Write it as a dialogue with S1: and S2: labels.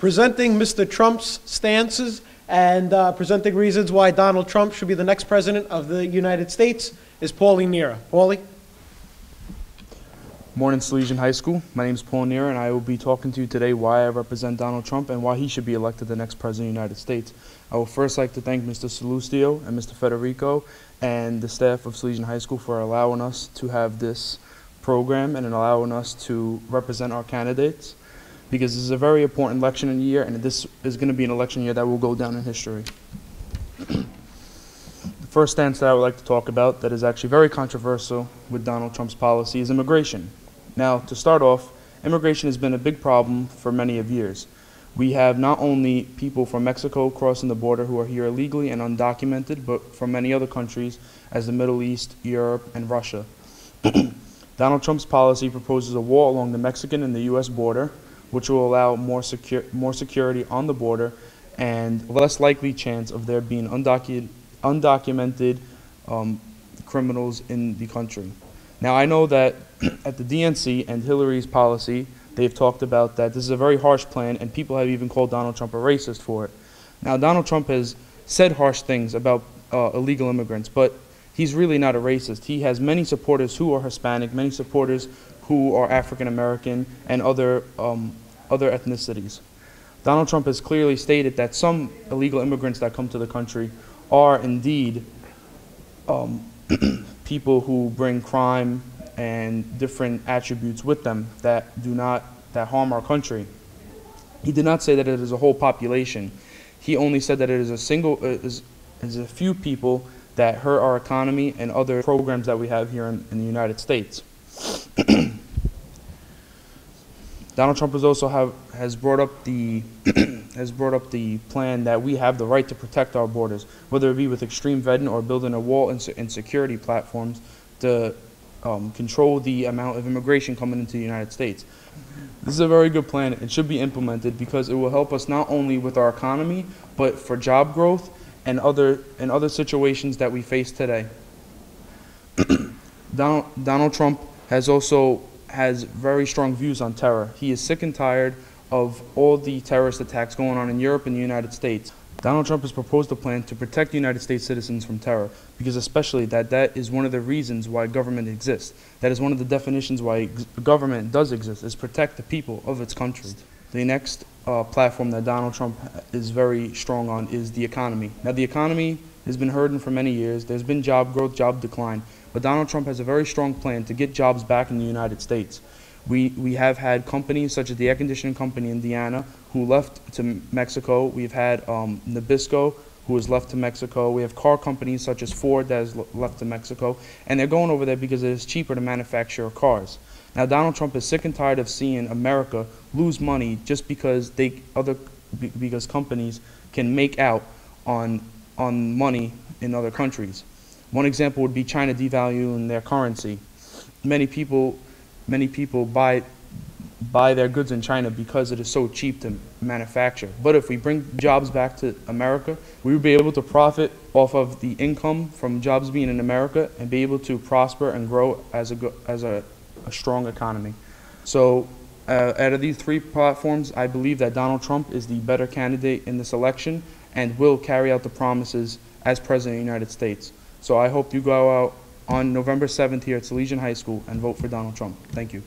S1: Presenting Mr. Trump's stances and presenting reasons why Donald Trump should be the next president of the United States is Paulie Nera. Paulie?
S2: Morning, Salesian High School. My name is Paul Nera, and I will be talking to you today why I represent Donald Trump and why he should be elected the next president of the United States. I would first like to thank Mr. Salustio and Mr. Federico and the staff of Salesian High School for allowing us to have this program and allowing us to represent our candidates, because this is a very important election year, and this is going to be an election year that will go down in history. The first stance that I would like to talk about that is actually very controversial with Donald Trump's policy is immigration. Now, to start off, immigration has been a big problem for many of years. We have not only people from Mexico crossing the border who are here illegally and undocumented, but from many other countries as the Middle East, Europe, and Russia. Donald Trump's policy proposes a wall along the Mexican and the U.S. border, which will allow more security on the border and less likely chance of there being undocumented criminals in the country. Now, I know that at the DNC and Hillary's policy, they've talked about that this is a very harsh plan, and people have even called Donald Trump a racist for it. Now, Donald Trump has said harsh things about illegal immigrants, but he's really not a racist. He has many supporters who are Hispanic, many supporters who are African American, and other ethnicities. Donald Trump has clearly stated that some illegal immigrants that come to the country are indeed people who bring crime and different attributes with them that harm our country. He did not say that it is a whole population. He only said that it is a few people that hurt our economy and other programs that we have here in the United States. Donald Trump has brought up the plan that we have the right to protect our borders, whether it be with extreme vetting or building a wall and security platforms to control the amount of immigration coming into the United States. This is a very good plan. It should be implemented because it will help us not only with our economy, but for job growth and other situations that we face today. Donald Trump has very strong views on terror. He is sick and tired of all the terrorist attacks going on in Europe and the United States. Donald Trump has proposed a plan to protect the United States citizens from terror, because especially that is one of the reasons why government exists. That is one of the definitions why government does exist, is protect the people of its country. The next platform that Donald Trump is very strong on is the economy. Now, the economy has been hurting for many years. There's been job growth, job decline. But Donald Trump has a very strong plan to get jobs back in the United States. We have had companies such as the air conditioning company in Indiana who left to Mexico. We've had Nabisco, who has left to Mexico. We have car companies such as Ford that has left to Mexico. And they're going over there because it is cheaper to manufacture cars. Now, Donald Trump is sick and tired of seeing America lose money just because because companies can make out on money in other countries. One example would be China devaluing their currency. Many people buy their goods in China because it is so cheap to manufacture. But if we bring jobs back to America, we would be able to profit off of the income from jobs being in America and be able to prosper and grow as a strong economy. So out of these three platforms, I believe that Donald Trump is the better candidate in this election and will carry out the promises as President of the United States. So I hope you go out on November 7th here at Salesian High School and vote for Donald Trump. Thank you.